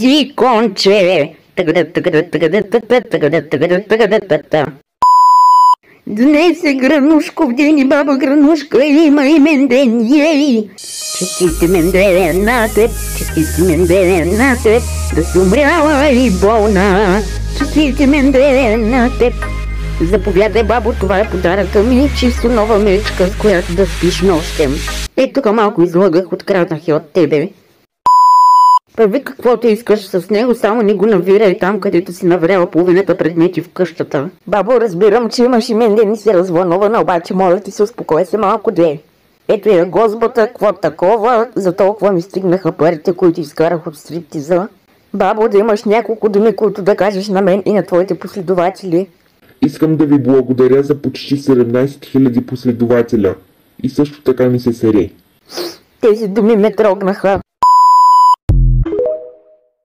Иди, конче! Днес е Гранушков ден и баба Гранушка има имен ден, ей! Честит имен ден на теб, честит имен ден на теб, да си умряла и болна. Честит имен ден на теб. Заповядай, бабо, това е подаръка ми, чисто нова мечка, с която да спиш нощем. Е, тук малко излагах, откраднах и от тебе. Прави каквото искаш с него, само не го навирай там, където си навряла половината предмети в къщата. Бабо, разбирам, че имаш имен ден и си развълнувана, обаче моля ти се, успокой се малко, де. Ето я гозбата, какво такова, за толкова ми стигнаха парите, които изкарах от стриптиза. Бабо, да имаш няколко думи, които да кажеш на мен и на твоите последователи. Искам да ви благодаря за почти 17 000 последователя. И също така ми се сере. Тези думи ме трогнаха.